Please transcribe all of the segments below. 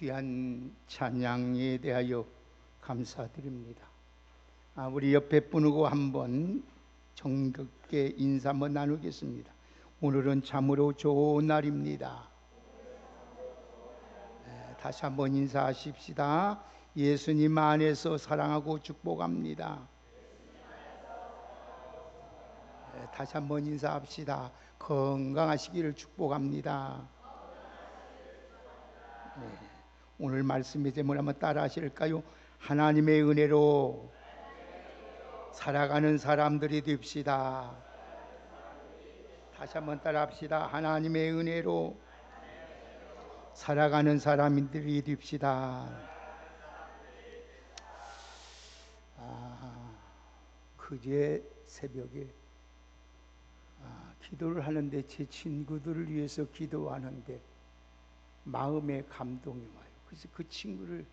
귀한 찬양에 대하여 감사드립니다. 우리 옆에 분하고 한번 정겹게 인사 한번 나누겠습니다. 오늘은 참으로 좋은 날입니다. 다시 한번 인사하십시다. 예수님 안에서 사랑하고 축복합니다. 다시 한번 인사합시다. 건강하시기를 축복합니다. 오늘 말씀의 제목을 한번 따라 하실까요? 하나님의 은혜로 살아가는 사람들이 됩시다. 다시 한번 따라 합시다. 하나님의 은혜로 살아가는 사람들이 됩시다. 그제 새벽에 기도를 하는데 제 친구들을 위해서 기도하는데 마음에 감동이 와요. 그래서 그 친구를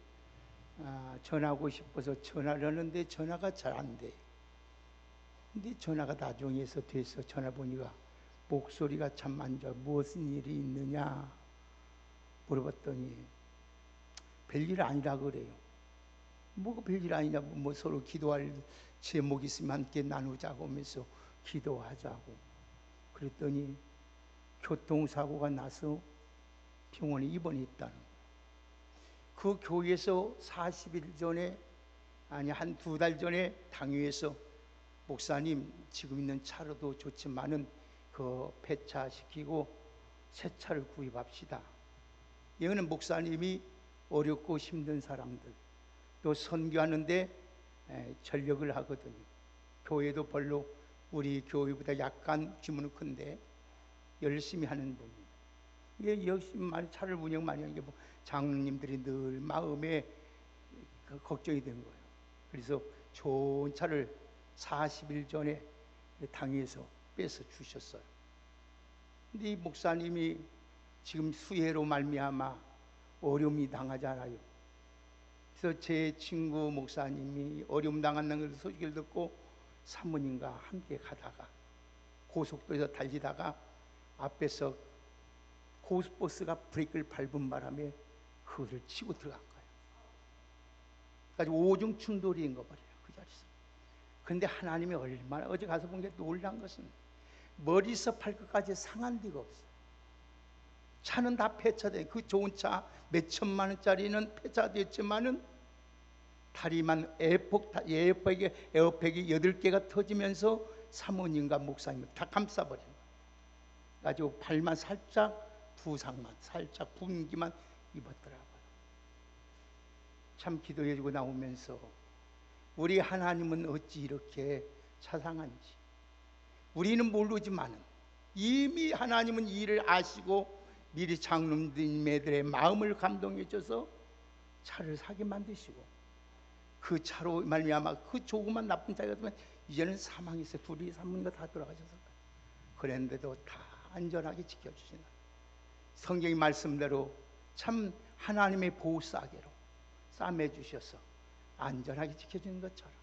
전화하고 싶어서 전화를 하는데 전화가 잘 안 돼요. 근데 전화가 나중에서 돼서 전화 보니까 목소리가 참 안 좋아. 무슨 일이 있느냐 물어봤더니 별일 아니라 그래요. 뭐가 별일 아니냐고, 뭐 서로 기도할 제목이 있으면 함께 나누자고 하면서 기도하자고. 그랬더니 교통사고가 나서 병원에 입원했다는 거예요. 그 교회에서 40일 전에, 아니 한 2달 전에 당회에서 목사님 지금 있는 차로도 좋지만은 그 폐차시키고 새 차를 구입합시다. 이거는 목사님이 어렵고 힘든 사람들 또 선교하는데 전력을 하거든요. 교회도 별로 우리 교회보다 약간 규모는 큰데 열심히 하는 분입니다. 이게 열심히 많이 차를 운영 많이 하는 게 뭐 장로님들이 늘 마음에 걱정이 된 거예요. 그래서 좋은 차를 40일 전에 당에서 뺏어 주셨어요. 근데 이 목사님이 지금 수해로 말미암아 어려움이 당하잖아요. 그래서 제 친구 목사님이 어려움 당한다는 소식을 듣고 사모님과 함께 가다가 고속도로에서 달리다가 앞에서 고속버스가 브레이크를 밟은 바람에 그것을 치고 들어간 거예요. 그래서 오중 충돌인 거 버려요, 그 자리에서. 그런데 하나님이 얼마나, 어제 가서 본 게 놀란 것은 머리에서 발끝까지 상한 데가 없어요. 차는 다 폐차돼. 그 좋은 차 몇 천만 원짜리는 폐차됐지만은 다리만 에어백이 8개가 터지면서 사모님과 목사님을 다 감싸버린 거예요. 가지고 발만 살짝, 부상만 살짝, 분기만 입었더라고요. 참 기도해주고 나오면서 우리 하나님은 어찌 이렇게 자상한지 우리는 모르지만은 이미 하나님은 이 일을 아시고 미리 장로님들의 마음을 감동해 줘서 차를 사게 만드시고 그 차로 말미암아 그 조그만 나쁜 차가 되면 이제는 사망에서 둘이 사모님과 다 돌아가셔서 그랬는데도 다 안전하게 지켜주시는 성경의 말씀대로 참 하나님의 보호 싸개로 싸매 주셔서 안전하게 지켜주는 것처럼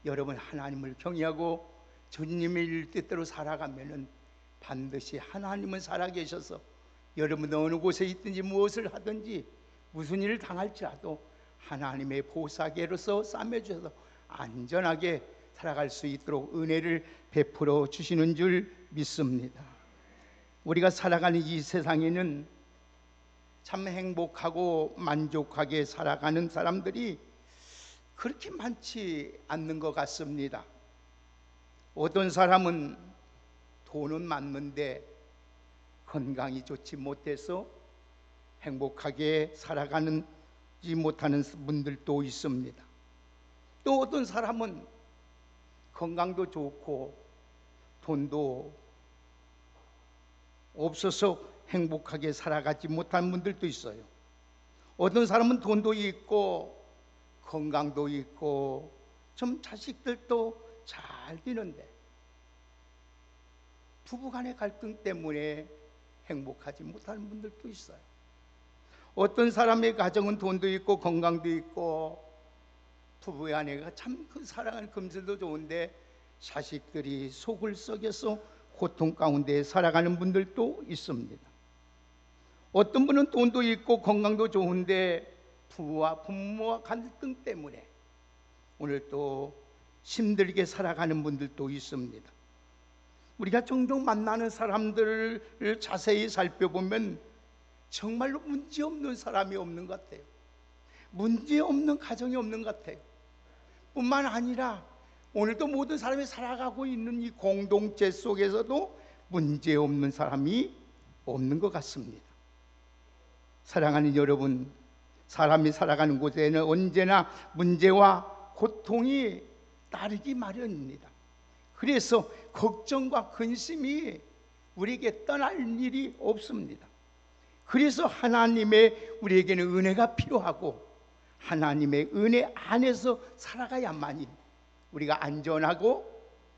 여러분 하나님을 경외하고 주님의 뜻대로 살아가면은 반드시 하나님은 살아계셔서 여러분 어느 곳에 있든지 무엇을 하든지 무슨 일을 당할지라도 하나님의 보호사계로서 싸매 주셔서 안전하게 살아갈 수 있도록 은혜를 베풀어 주시는 줄 믿습니다. 우리가 살아가는 이 세상에는 참 행복하고 만족하게 살아가는 사람들이 그렇게 많지 않는 것 같습니다. 어떤 사람은 돈은 많는데 건강이 좋지 못해서 행복하게 살아가지 못하는 분들도 있습니다. 또 어떤 사람은 건강도 좋고 돈도 없어서 행복하게 살아가지 못하는 분들도 있어요. 어떤 사람은 돈도 있고 건강도 있고 좀 자식들도 잘 되는데 부부간의 갈등 때문에 행복하지 못하는 분들도 있어요. 어떤 사람의 가정은 돈도 있고 건강도 있고 부부의 아내가 참 그 사랑하는 금슬도 좋은데 자식들이 속을 썩여서 고통 가운데 살아가는 분들도 있습니다. 어떤 분은 돈도 있고 건강도 좋은데 부와 부모와 갈등 때문에 오늘 또 힘들게 살아가는 분들도 있습니다. 우리가 종종 만나는 사람들을 자세히 살펴보면 정말로 문제없는 사람이 없는 것 같아요. 문제없는 가정이 없는 것 같아요. 뿐만 아니라 오늘도 모든 사람이 살아가고 있는 이 공동체 속에서도 문제없는 사람이 없는 것 같습니다. 사랑하는 여러분, 사람이 살아가는 곳에는 언제나 문제와 고통이 따르기 마련입니다. 그래서 걱정과 근심이 우리에게 떠날 일이 없습니다. 그래서 하나님의 우리에게는 은혜가 필요하고 하나님의 은혜 안에서 살아가야만이 우리가 안전하고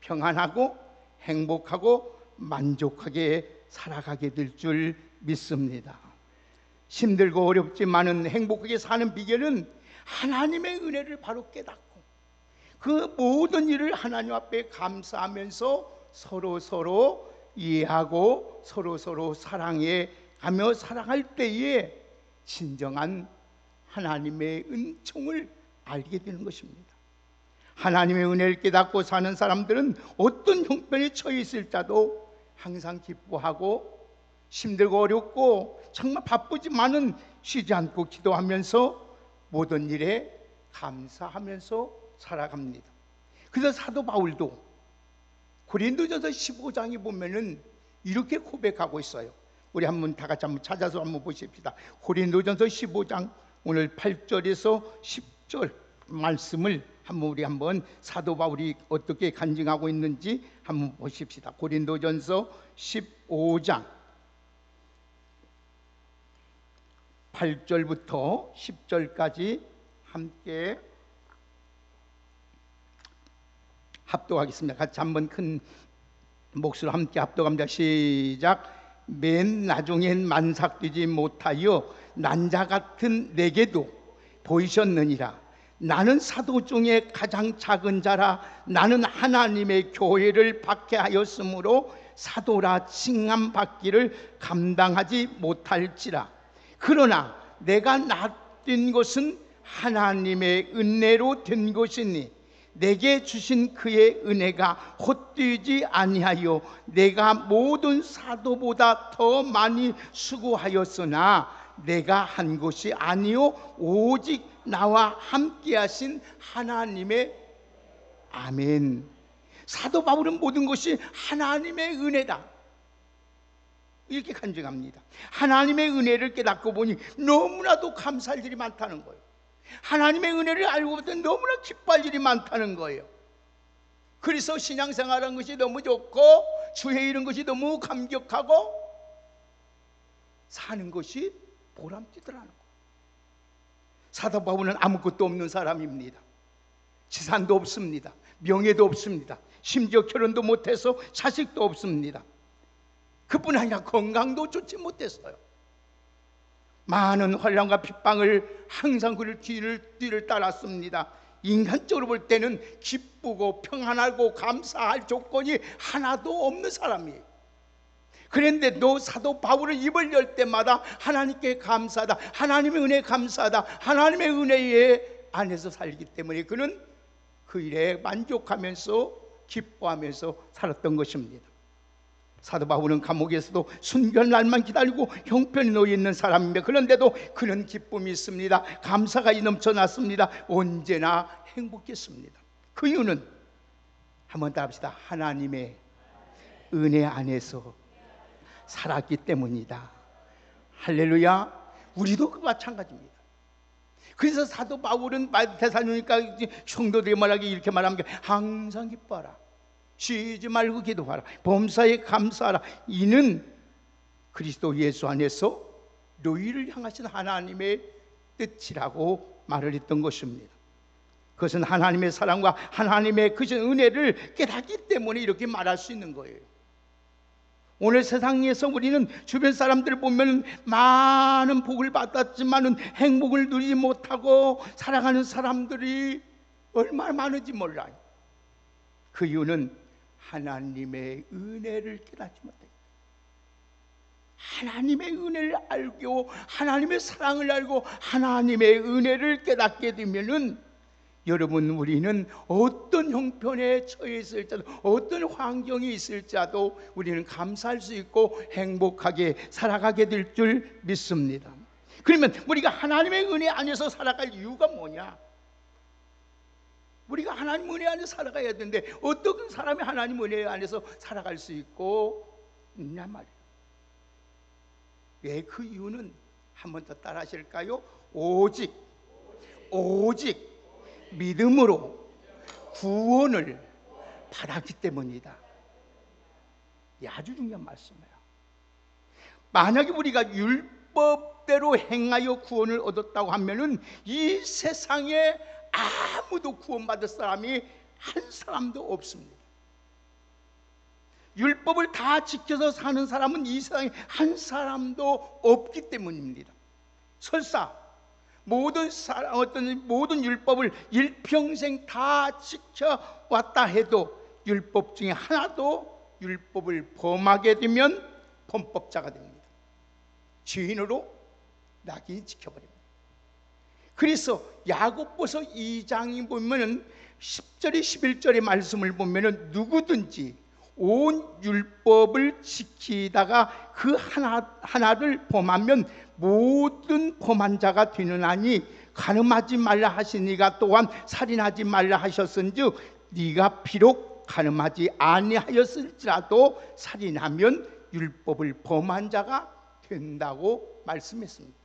평안하고 행복하고 만족하게 살아가게 될 줄 믿습니다. 힘들고 어렵지만은 행복하게 사는 비결은 하나님의 은혜를 바로 깨닫고 그 모든 일을 하나님 앞에 감사하면서 서로 이해하고 서로 사랑해 가며 살아갈 때에 진정한 하나님의 은총을 알게 되는 것입니다. 하나님의 은혜를 깨닫고 사는 사람들은 어떤 형편에 처해 있을지라도 항상 기뻐하고 힘들고 어렵고 정말 바쁘지만은 쉬지 않고 기도하면서 모든 일에 감사하면서 살아갑니다. 그래서 사도 바울도 고린도전서 15장에 보면은 이렇게 고백하고 있어요. 우리 한번 다 같이 한번 찾아서 한번 보십시다. 고린도전서 15장 오늘 8절에서 10절 말씀을 우리 한번 사도 바울이 어떻게 간증하고 있는지 한번 보십시다. 고린도전서 15장 8절부터 10절까지 함께 합독하겠습니다. 같이 한번 큰 목소리로 함께 합독합니다. 시작. 맨 나중엔 만삭되지 못하여 난자 같은 내게도 보이셨느니라. 나는 사도 중에 가장 작은 자라. 나는 하나님의 교회를 박해하였으므로 사도라 칭함받기를 감당하지 못할지라. 그러나 내가 낫된 것은 하나님의 은혜로 된 것이니 내게 주신 그의 은혜가 헛되지 아니하여 내가 모든 사도보다 더 많이 수고하였으나 내가 한 것이 아니요 오직 나와 함께 하신 하나님의 아멘. 사도 바울은 모든 것이 하나님의 은혜다 이렇게 간증합니다. 하나님의 은혜를 깨닫고 보니 너무나도 감사할 일이 많다는 거예요. 하나님의 은혜를 알고 보니 너무나 기뻐할 일이 많다는 거예요. 그래서 신앙생활하는 것이 너무 좋고 주에 이른 것이 너무 감격하고 사는 것이 보람지더라는 거예요. 사도 바울은 아무것도 없는 사람입니다. 재산도 없습니다. 명예도 없습니다. 심지어 결혼도 못해서 자식도 없습니다. 그뿐 아니라 건강도 좋지 못했어요. 많은 환난과 핍박을 항상 그를 뒤를 따랐습니다. 인간적으로 볼 때는 기쁘고 평안하고 감사할 조건이 하나도 없는 사람이에요. 그런데 너 사도 바울은 입을 열 때마다 하나님께 감사하다, 하나님의 은혜에 감사하다, 하나님의 은혜에 안에서 살기 때문에 그는 그 일에 만족하면서 기뻐하면서 살았던 것입니다. 사도 바울은 감옥에서도 순교할 날만 기다리고 형편에 놓여 있는 사람입니다. 그런데도 그는 기쁨이 있습니다. 감사가 넘쳐났습니다. 언제나 행복했습니다. 그 이유는 한번 따라합시다. 하나님의 은혜 안에서 살았기 때문이다. 할렐루야. 우리도 그 마찬가지입니다. 그래서 사도 바울은 데살로니가 성도들이 말하기 이렇게 말합니다. 항상 기뻐하라. 쉬지 말고 기도하라. 범사에 감사하라. 이는 그리스도 예수 안에서 너희를 향하신 하나님의 뜻이라고 말을 했던 것입니다. 그것은 하나님의 사랑과 하나님의 그 은혜를 깨닫기 때문에 이렇게 말할 수 있는 거예요. 오늘 세상에서 우리는 주변 사람들을 보면 많은 복을 받았지만 행복을 누리지 못하고 살아가는 사람들이 얼마나 많은지 몰라요. 그 이유는 하나님의 은혜를 깨닫지 못해요. 하나님의 은혜를 알고 하나님의 사랑을 알고 하나님의 은혜를 깨닫게 되면은 여러분, 우리는 어떤 형편에 처해 있을지라도 어떤 환경이 있을지라도 우리는 감사할 수 있고 행복하게 살아가게 될 줄 믿습니다. 그러면 우리가 하나님의 은혜 안에서 살아갈 이유가 뭐냐? 우리가 하나님 은혜 안에서 살아가야 되는데 어떤 사람이 하나님 은혜 안에서 살아갈 수 있냐 말이에요. 왜? 그 이유는 한 번 더 따라 하실까요? 오직 믿음으로 구원을 받았기 때문이다. 이 아주 중요한 말씀이에요. 만약에 우리가 율법대로 행하여 구원을 얻었다고 하면은 이 세상에 아무도 구원받을 사람이 한 사람도 없습니다. 율법을 다 지켜서 사는 사람은 이 세상에 한 사람도 없기 때문입니다. 설사 모든 율법을 일평생 다 지켜왔다 해도 율법 중에 하나도 율법을 범하게 되면 범법자가 됩니다. 죄인으로 낙인이 찍혀버립니다. 그래서 야고보서 2장이 보면은 10절에 11절의 말씀을 보면은 누구든지 온 율법을 지키다가 그 하나를 범하면 모든 범한 자가 되느니니 간음하지 말라 하시니가 또한 살인하지 말라 하셨은즉 네가 비록 간음하지 아니하였을지라도 살인하면 율법을 범한 자가 된다고 말씀했습니다.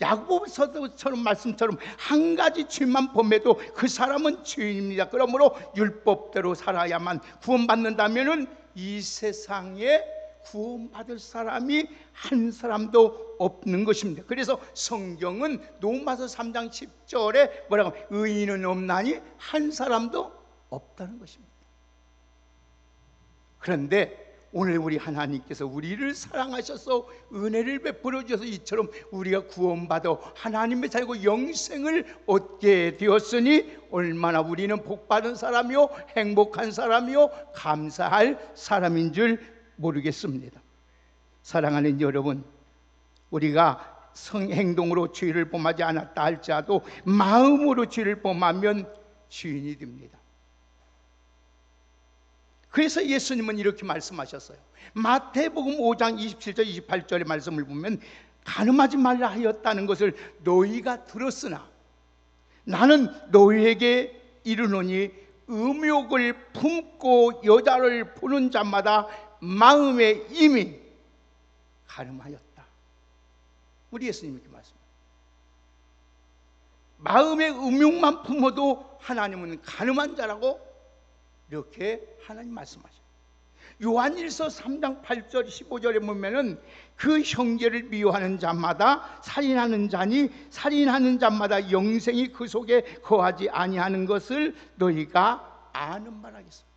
야고보서처럼 말씀처럼 한 가지 죄만 범해도 그 사람은 죄인입니다. 그러므로 율법대로 살아야만 구원받는다면은 이 세상에 구원받을 사람이 한 사람도 없는 것입니다. 그래서 성경은 로마서 3장 10절에 뭐라고? 의인은 없나니 한 사람도 없다는 것입니다. 그런데 오늘 우리 하나님께서 우리를 사랑하셔서 은혜를 베풀어 주셔서 이처럼 우리가 구원받아 하나님의 자유고 영생을 얻게 되었으니 얼마나 우리는 복받은 사람이요 행복한 사람이요 감사할 사람인 줄 모르겠습니다. 사랑하는 여러분, 우리가 행동으로 죄를 범하지 않았다 할지라도 마음으로 죄를 범하면 죄인이 됩니다. 그래서 예수님은 이렇게 말씀하셨어요. 마태복음 5장 27절 28절의 말씀을 보면 간음하지 말라 하였다는 것을 너희가 들었으나 나는 너희에게 이르노니 음욕을 품고 여자를 보는 자마다 마음에 이미 간음하였다. 우리 예수님이 이렇게 말씀합니다. 마음의 음욕만 품어도 하나님은 간음한 자라고 이렇게 하나님 말씀하셔요. 요한일서 3장 8절 15절에 보면은 그 형제를 미워하는 자마다 살인하는 자니 살인하는 자마다 영생이 그 속에 거하지 아니하는 것을 너희가 아는 바라겠습니다.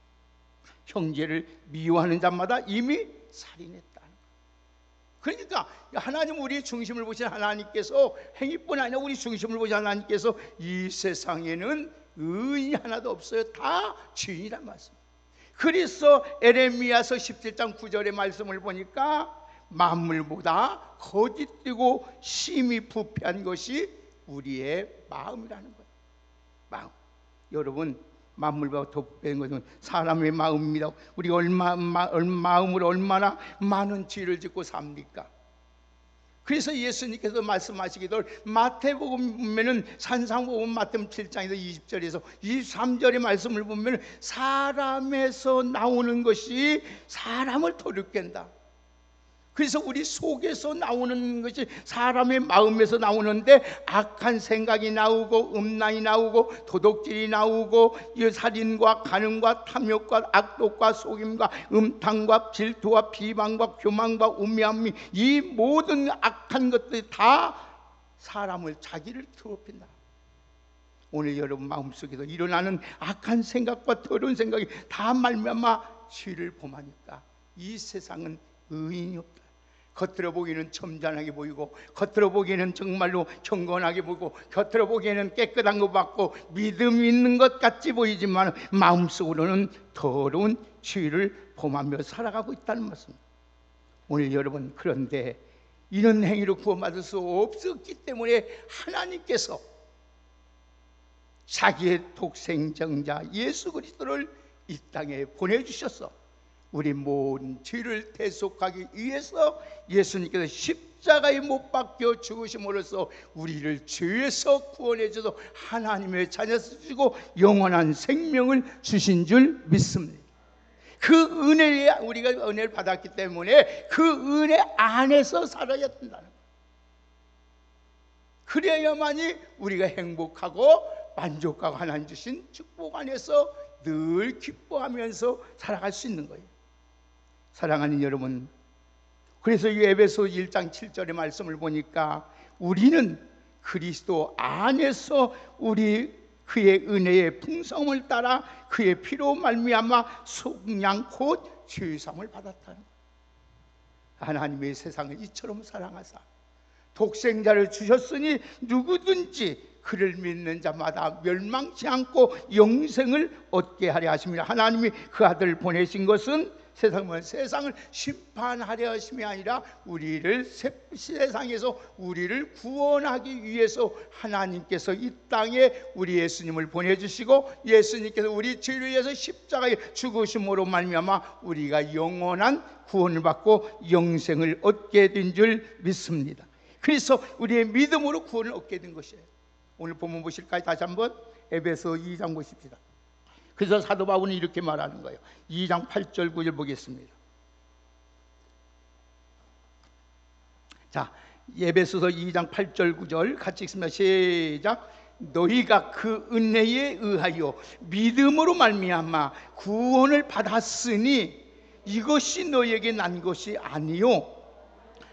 형제를 미워하는 자마다 이미 살인했다는 거예요. 그러니까 하나님 우리의 중심을 보신 하나님께서 행위뿐 아니라 우리 중심을 보신 하나님께서 이 세상에는 의인이 하나도 없어요. 다 죄인이란 말씀. 그래서 에레미야서 17장 9절의 말씀을 보니까 만물보다 거짓되고 심히 부패한 것이 우리의 마음이라는 거예요. 마음. 여러분, 만물보다 더 부패한 것은 사람의 마음입니다. 우리가 마음으로 얼마나 많은 죄를 짓고 삽니까? 그래서 예수님께서 말씀하시기를 마태복음 보면은 산상복음 마태복음 7장에서 20절에서 23절의 말씀을 보면 사람에서 나오는 것이 사람을 더럽게 한다. 그래서 우리 속에서 나오는 것이 사람의 마음에서 나오는데 악한 생각이 나오고 음란이 나오고 도둑질이 나오고 살인과 간음과 탐욕과 악독과 속임과 음탕과 질투와 비방과 교만과 우매함이 이 모든 악한 것들이 다 사람을 자기를 더럽힌다. 오늘 여러분 마음속에서 일어나는 악한 생각과 더러운 생각이 다 말미암아 죄를 범하니까 이 세상은 의인이 없다. 겉으로 보기에는 점잖하게 보이고 겉으로 보기에는 정말로 경건하게 보이고 겉으로 보기에는 깨끗한 것 같고 믿음 있는 것 같이 보이지만 마음속으로는 더러운 죄를 범하며 살아가고 있다는 말씀입니다. 오늘 여러분, 그런데 이런 행위로 구원받을 수 없었기 때문에 하나님께서 자기의 독생정자 예수 그리스도를 이 땅에 보내주셔서 우리 모든 죄를 대속하기 위해서 예수님께서 십자가에 못 박혀 죽으심으로써 우리를 죄에서 구원해 주셔서 하나님의 자녀서 주시고 영원한 생명을 주신 줄 믿습니다. 그 은혜에 우리가 은혜를 받았기 때문에 그 은혜 안에서 살아야 된다는 거예요. 그래야만이 우리가 행복하고 만족하고 하나님 주신 축복 안에서 늘 기뻐하면서 살아갈 수 있는 거예요. 사랑하는 여러분, 그래서 이 에베소 1장 7절의 말씀을 보니까 우리는 그리스도 안에서 그의 은혜의 풍성을 따라 그의 피로 말미암아 속량 곧 죄사함을 받았다는 거예요. 하나님의 세상을 이처럼 사랑하사 독생자를 주셨으니 누구든지 그를 믿는 자마다 멸망치 않고 영생을 얻게 하려 하십니다. 하나님이 그 아들을 보내신 것은 세상을 심판하려 하심이 아니라 우리를 세상에서 우리를 구원하기 위해서 하나님께서 이 땅에 우리 예수님을 보내주시고 예수님께서 우리 죄를 위해서 십자가에 죽으심으로 말미암아 우리가 영원한 구원을 받고 영생을 얻게 된 줄 믿습니다. 그래서 우리의 믿음으로 구원을 얻게 된 것이에요. 오늘 본문 보실까요? 다시 한번 에베소 2장 보십시다. 그래서 사도 바울은 이렇게 말하는 거예요. 2장 8절 9절 보겠습니다. 자, 에베소서 2장 8절 9절 같이 읽습니다. 시작. 너희가 그 은혜에 의하여 믿음으로 말미암아 구원을 받았으니 이것이 너희에게 난 것이 아니요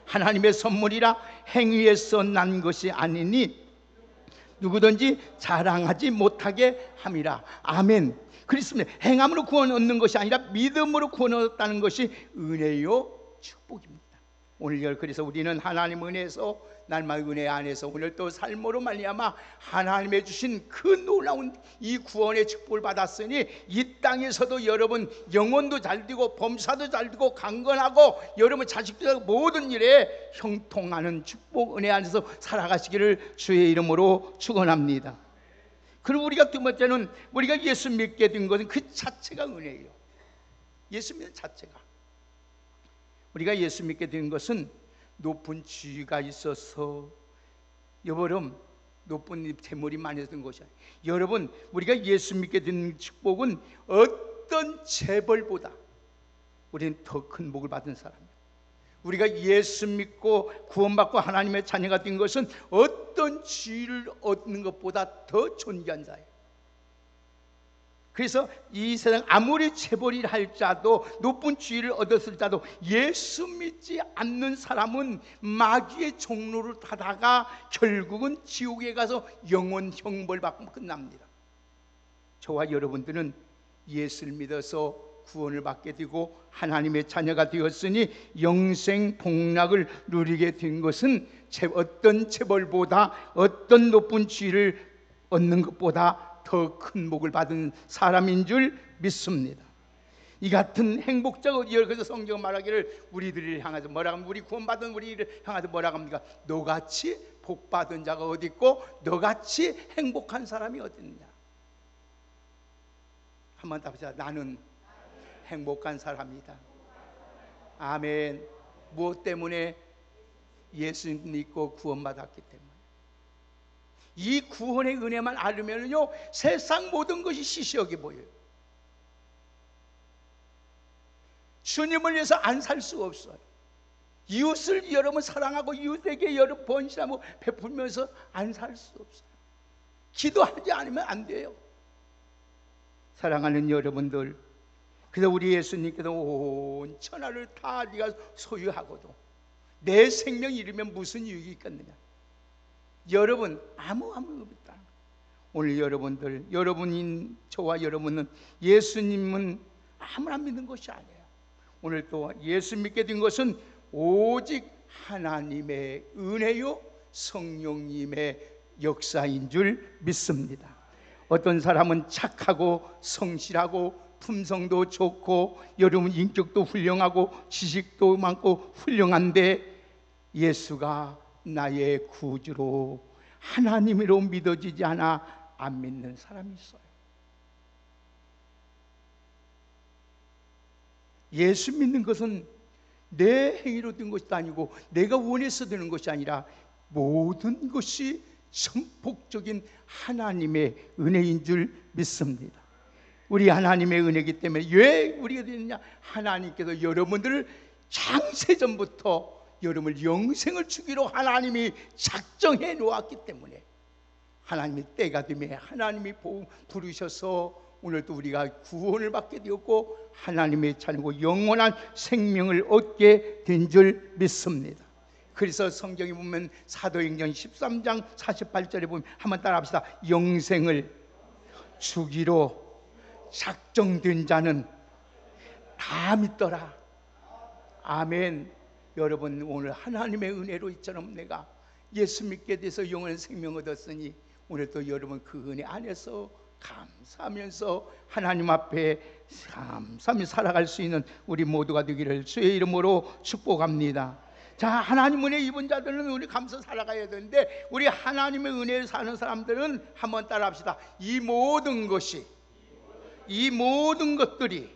하나님의 선물이라 행위에서 난 것이 아니니 누구든지 자랑하지 못하게 함이라. 아멘. 그렇습니다. 행함으로 구원 얻는 것이 아니라 믿음으로 구원 얻었다는 것이 은혜요 축복입니다. 오늘 그래서 우리는 하나님 은혜에서 날마다 은혜 안에서 오늘 또 삶으로 말미암아 하나님의 주신 그 놀라운 이 구원의 축복을 받았으니 이 땅에서도 여러분 영혼도 잘 되고 범사도 잘 되고 강건하고 여러분 자식들 모든 일에 형통하는 축복 은혜 안에서 살아가시기를 주의 이름으로 축원합니다. 그리고 우리가 두 번째는 우리가 예수 믿게 된 것은 그 자체가 은혜예요. 예수 믿는 자체가. 우리가 예수 믿게 된 것은 높은 지위가 있어서 여러분 높은 재물이 많이 든 것이 아니에요. 여러분 우리가 예수 믿게 된 축복은 어떤 재벌보다 우리는 더 큰 복을 받은 사람이에요. 우리가 예수 믿고 구원받고 하나님의 자녀가 된 것은 어떤 지위를 얻는 것보다 더 존귀한 자예요. 그래서 이 세상 아무리 재벌이라 할지라도 높은 지위를 얻었을 자도 예수 믿지 않는 사람은 마귀의 종로를 타다가 결국은 지옥에 가서 영원 형벌 받고 끝납니다. 저와 여러분들은 예수를 믿어서 구원을 받게 되고 하나님의 자녀가 되었으니 영생 복락을 누리게 된 것은 어떤 재벌보다 어떤 높은 지위를 얻는 것보다 더 큰 복을 받은 사람인 줄 믿습니다. 이 같은 행복자고 그래서 성경 말하기를 우리들을 향해서 뭐라 합니까? 우리 구원받은 우리를 향해서 뭐라 합니까? 너같이 복받은 자가 어디 있고 너같이 행복한 사람이 어디 있냐? 한번 답하자. 나는 행복한 사람이다. 아멘. 무엇 때문에? 예수 믿고 구원받았기 때문에. 이 구원의 은혜만 알으면요 세상 모든 것이 시시하게 보여요. 주님을 위해서 안 살 수 없어요. 이웃을 여러분 사랑하고 이웃에게 여러분 번신하고 베풀면서 안 살 수 없어요. 기도하지 않으면 안 돼요. 사랑하는 여러분들, 그래서 우리 예수님께서 온 천하를 다 네가 소유하고도 내 생명 잃으면 무슨 유익이 있겠느냐. 여러분 아무 없다. 오늘 여러분들, 여러분인 저와 여러분은 예수님은 아무나 믿는 것이 아니에요. 오늘 또 예수 믿게 된 것은 오직 하나님의 은혜요 성령님의 역사인 줄 믿습니다. 어떤 사람은 착하고 성실하고 품성도 좋고 여러분 인격도 훌륭하고 지식도 많고 훌륭한데 예수가 나의 구주로 하나님으로 믿어지지 않아 안 믿는 사람이 있어요. 예수 믿는 것은 내 행위로 된 것이 아니고 내가 원해서 되는 것이 아니라 모든 것이 전폭적인 하나님의 은혜인 줄 믿습니다. 우리 하나님의 은혜이기 때문에 왜 우리가 되느냐? 하나님께서 여러분들을 창세전부터 여러분을 영생을 주기로 하나님이 작정해 놓았기 때문에 하나님이 때가 되면 하나님이 부르셔서 오늘도 우리가 구원을 받게 되었고 하나님의 자녀고 영원한 생명을 얻게 된 줄 믿습니다. 그래서 성경에 보면 사도행전 13장 48절에 보면 한번 따라합시다. 영생을 주기로 작정된 자는 다 믿더라. 아멘. 여러분 오늘 하나님의 은혜로 이처럼 내가 예수 믿게 돼서 영원한 생명 얻었으니 오늘도 여러분 그 은혜 안에서 감사하면서 하나님 앞에 감사하며 살아갈 수 있는 우리 모두가 되기를 주의 이름으로 축복합니다. 자, 하나님 은혜 입은 자들은 우리 감사 살아가야 되는데 우리 하나님의 은혜를 사는 사람들은 한번 따라합시다. 이 모든 것들이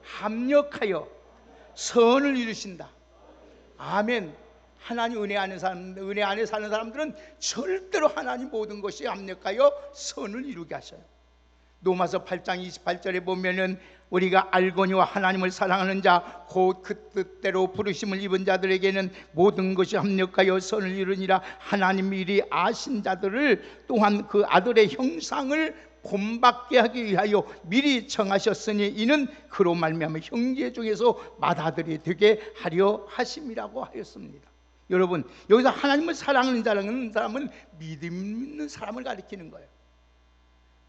합력하여 선을 이루신다. 아멘. 하나님 은혜 안에 사는 사람들은 절대로 하나님 모든 것이 합력하여 선을 이루게 하셔요. 로마서 8장 28절에 보면은 우리가 알거니와 하나님을 사랑하는 자 곧 그 뜻대로 부르심을 입은 자들에게는 모든 것이 합력하여 선을 이루니라. 하나님 미리 아신 자들을 또한 그 아들의 형상을 본받게 하기 위하여 미리 정하셨으니 이는 그로 말미암아 형제 중에서 맏아들이 되게 하려 하심이라고 하였습니다. 여러분 여기서 하나님을 사랑하는 자라는 사람은 믿음 있는 사람을 가리키는 거예요.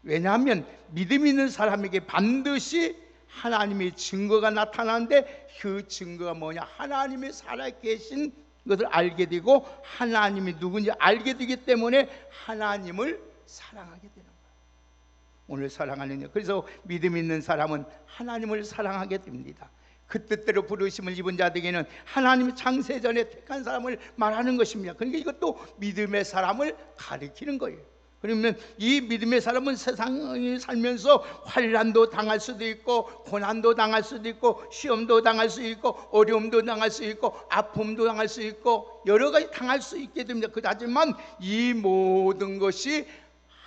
왜냐하면 믿음 있는 사람에게 반드시 하나님의 증거가 나타나는데 그 증거가 뭐냐? 하나님이 살아계신 것을 알게 되고 하나님이 누군지 알게 되기 때문에 하나님을 사랑하게 되는 거예요. 오늘 사랑하는, 그래서 믿음 있는 사람은 하나님을 사랑하게 됩니다. 그 뜻대로 부르심을 입은 자들에게는 하나님이 창세전에 택한 사람을 말하는 것입니다. 그러니까 이것도 믿음의 사람을 가리키는 거예요. 그러면 이 믿음의 사람은 세상에 살면서 환난도 당할 수도 있고 고난도 당할 수도 있고 시험도 당할 수 있고 어려움도 당할 수 있고 아픔도 당할 수 있고 여러 가지 당할 수 있게 됩니다. 하지만 이 모든 것이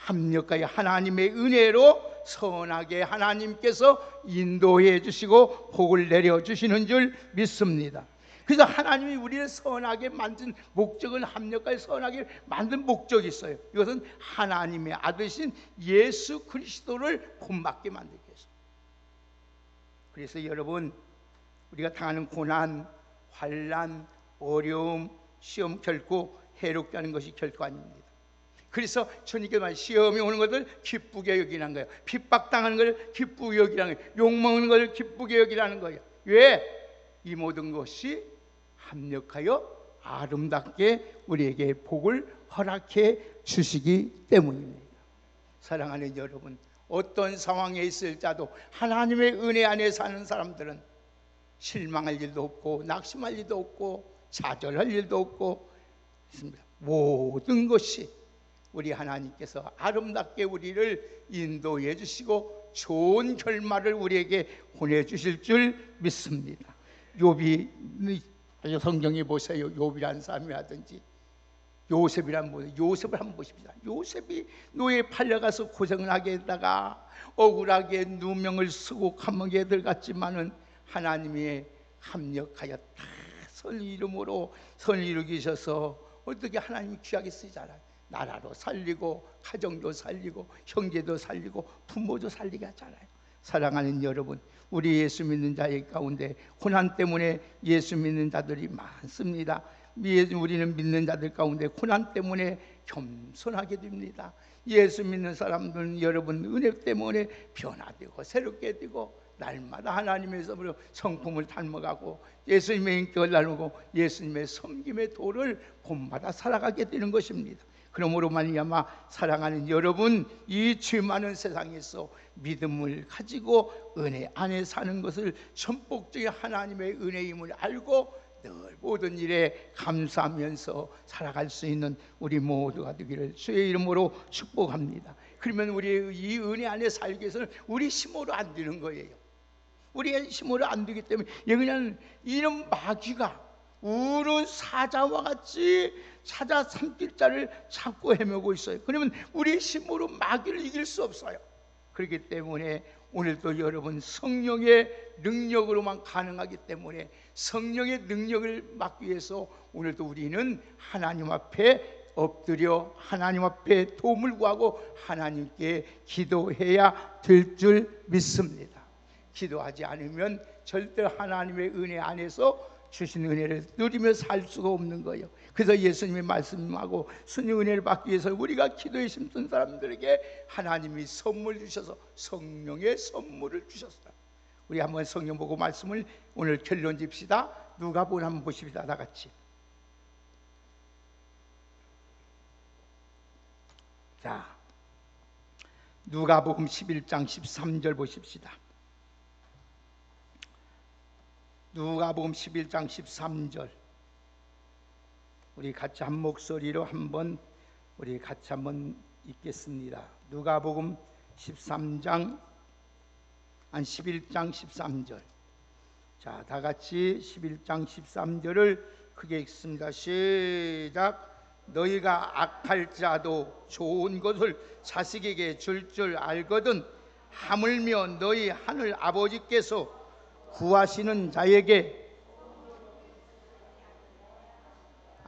합력하여 하나님의 은혜로 선하게 하나님께서 인도해 주시고 복을 내려 주시는 줄 믿습니다. 그래서 하나님이 우리를 선하게 만든 목적은 합력하여 선하게 만든 목적이 있어요. 이것은 하나님의 아들이신 예수 그리스도를 본받게 만들기 위해서. 그래서 여러분 우리가 당하는 고난, 환난, 어려움, 시험 결코 해롭게 하는 것이 결코 아닙니다. 그래서 주님께서 시험이 오는 것을 기쁘게 여기라는 거예요. 핍박당하는 것을 기쁘게 여기라는 거예요. 욕먹는 것을 기쁘게 여기라는 거예요. 왜? 이 모든 것이 합력하여 아름답게 우리에게 복을 허락해 주시기 때문입니다. 사랑하는 여러분, 어떤 상황에 있을지라도 하나님의 은혜 안에 사는 사람들은 실망할 일도 없고 낙심할 일도 없고 좌절할 일도 없고 있습니다. 모든 것이 우리 하나님께서 아름답게 우리를 인도해 주시고 좋은 결말을 우리에게 보내주실 줄 믿습니다. 욥이 성경에 보세요. 욥이라는 사람이라든지 요셉이란 분, 요셉을 한번 보십시다. 요셉이 노예에 팔려가서 고생을 하게 했다가 억울하게 누명을 쓰고 감옥에 들어갔지만은 하나님이 합력하여 다 선 이름으로 선을 이루기셔서 어떻게 하나님이 귀하게 쓰잖아요. 나라도 살리고 가정도 살리고 형제도 살리고 부모도 살리게 하잖아요. 사랑하는 여러분, 우리 예수 믿는 자의 가운데 고난 때문에 예수 믿는 자들이 많습니다. 우리는 믿는 자들 가운데 고난 때문에 겸손하게 됩니다. 예수 믿는 사람들은 여러분 은혜 때문에 변화되고 새롭게 되고 날마다 하나님의 성품을 닮아가고 예수님의 인격을 나누고 예수님의 섬김의 도를 본받아 살아가게 되는 것입니다. 그러므로 말미암아 사랑하는 여러분, 이 죄 많은 세상에서 믿음을 가지고 은혜 안에 사는 것을 전폭적인 하나님의 은혜임을 알고 늘 모든 일에 감사하면서 살아갈 수 있는 우리 모두가 되기를 주의 이름으로 축복합니다. 그러면 우리 이 은혜 안에 살기 위해서는 우리 힘으로 안 되는 거예요. 우리의 힘으로 안 되기 때문에 그냥 이런 마귀가 우는 사자와 같이 찾아 삼킬 자를 찾고 헤매고 있어요. 그러면 우리 힘으로 마귀를 이길 수 없어요. 그렇기 때문에 오늘도 여러분 성령의 능력으로만 가능하기 때문에 성령의 능력을 막기 위해서 오늘도 우리는 하나님 앞에 엎드려 하나님 앞에 도움을 구하고 하나님께 기도해야 될 줄 믿습니다. 기도하지 않으면 절대 하나님의 은혜 안에서 주신 은혜를 누리며 살 수가 없는 거예요. 그래서 예수님이 말씀하고 주님 은혜를 받기 위해서 우리가 기도에 힘쓴 사람들에게 하나님이 선물 주셔서 성령의 선물을 주셨어요. 우리 한번 성경 보고 말씀을 오늘 결론 짓시다. 누가복음 한번 보십시다. 다 같이. 자, 누가복음 11장 13절 보십시다. 누가복음 11장 13절 우리 같이 한 목소리로 한번 우리 같이 한번 읽겠습니다. 누가복음 11장 13절. 자, 다 같이 11장 13절을 크게 읽습니다. 시작. 너희가 악할지라도 좋은 것을 자식에게 줄 알거든 하물며 너희 하늘 아버지께서 구하시는 자에게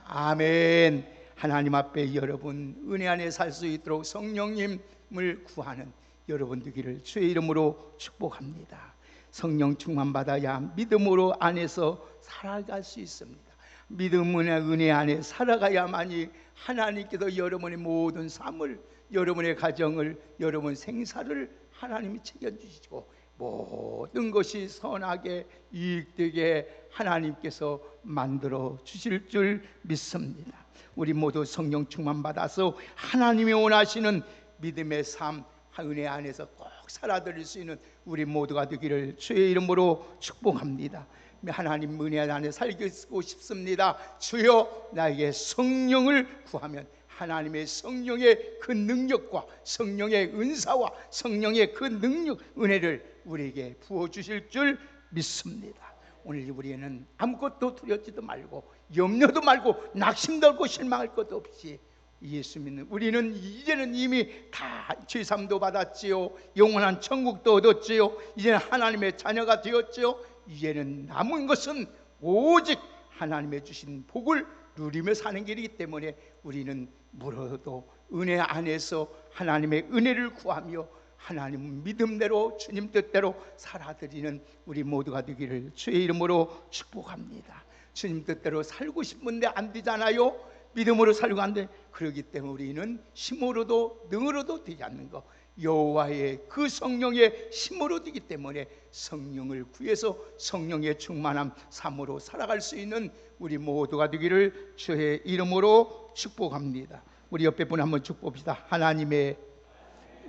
아멘. 하나님 앞에 여러분 은혜 안에 살 수 있도록 성령님을 구하는 여러분 되기를 주의 이름으로 축복합니다. 성령 충만 받아야 믿음으로 안에서 살아갈 수 있습니다. 믿음의 은혜 안에 살아가야만이 하나님께서 여러분의 모든 삶을, 여러분의 가정을, 여러분 생사를 하나님이 챙겨주시고 모든 것이 선하게 유익되게 하나님께서 만들어 주실 줄 믿습니다. 우리 모두 성령 충만 받아서 하나님이 원하시는 믿음의 삶, 은혜 안에서 꼭 살아드릴 수 있는 우리 모두가 되기를 주의 이름으로 축복합니다. 하나님 은혜 안에 살고 싶습니다. 주여 나에게 성령을 구하면 하나님의 성령의 그 능력과 성령의 은사와 성령의 그 능력, 은혜를 우리에게 부어주실 줄 믿습니다. 오늘 우리는 아무것도 두렵지도 말고 염려도 말고 낙심도 실망할 것도 없이 예수 믿는 우리는 이제는 이미 다 죄사함도 받았지요, 영원한 천국도 얻었지요, 이제는 하나님의 자녀가 되었지요. 이제는 남은 것은 오직 하나님의 주신 복을 누리며 사는 길이기 때문에 우리는 물어도 은혜 안에서 하나님의 은혜를 구하며 하나님 믿음대로 주님 뜻대로 살아드리는 우리 모두가 되기를 주의 이름으로 축복합니다. 주님 뜻대로 살고 싶은데 안 되잖아요. 믿음으로 살고 안 돼. 그렇기 때문에 우리는 힘으로도 능으로도 되지 않는 것, 여호와의 그 성령의 힘으로 되기 때문에 성령을 구해서 성령의 충만함 삶으로 살아갈 수 있는 우리 모두가 되기를 주의 이름으로 축복합니다. 우리 옆에 분 한번 축복합시다. 하나님의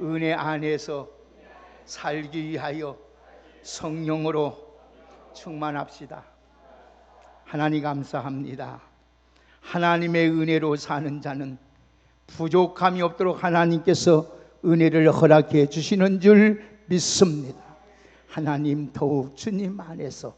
은혜 안에서 살기 위하여 성령으로 충만합시다. 하나님 감사합니다. 하나님의 은혜로 사는 자는 부족함이 없도록 하나님께서 은혜를 허락해 주시는 줄 믿습니다. 하나님 더욱 주님 안에서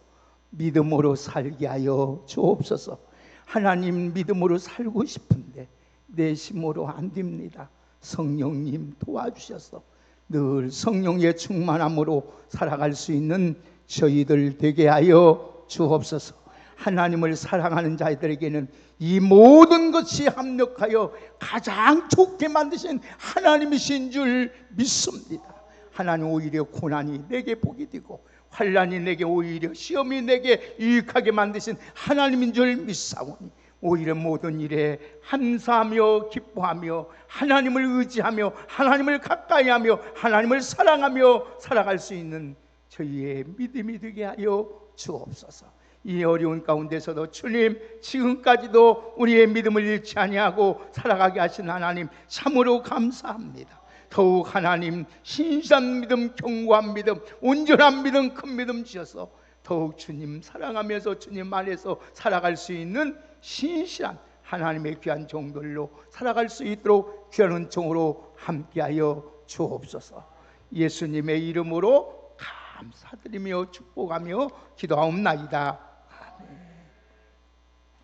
믿음으로 살게 하여 주옵소서. 하나님 믿음으로 살고 싶은데 내 힘으로 안 됩니다. 성령님 도와주셔서 늘 성령의 충만함으로 살아갈 수 있는 저희들 되게 하여 주옵소서. 하나님을 사랑하는 자들에게는 이 모든 것이 합력하여 가장 좋게 만드신 하나님이신 줄 믿습니다. 하나님 오히려 고난이 내게 복이 되고 환난이 내게 오히려 시험이 내게 유익하게 만드신 하나님인 줄 믿사오니 오히려 모든 일에 감사하며 기뻐하며 하나님을 의지하며 하나님을 가까이하며 하나님을 사랑하며 살아갈 수 있는 저희의 믿음이 되게 하여 주옵소서. 이 어려운 가운데서도 주님, 지금까지도 우리의 믿음을 잃지 아니하고 살아가게 하신 하나님 참으로 감사합니다. 더욱 하나님 신실한 믿음, 견고한 믿음, 온전한 믿음, 큰 믿음 주셔서 더욱 주님 사랑하면서 주님 안에서 살아갈 수 있는 신실한 하나님의 귀한 종들로 살아갈 수 있도록 귀한 은총으로 함께하여 주옵소서. 예수님의 이름으로 감사드리며 축복하며 기도하옵나이다.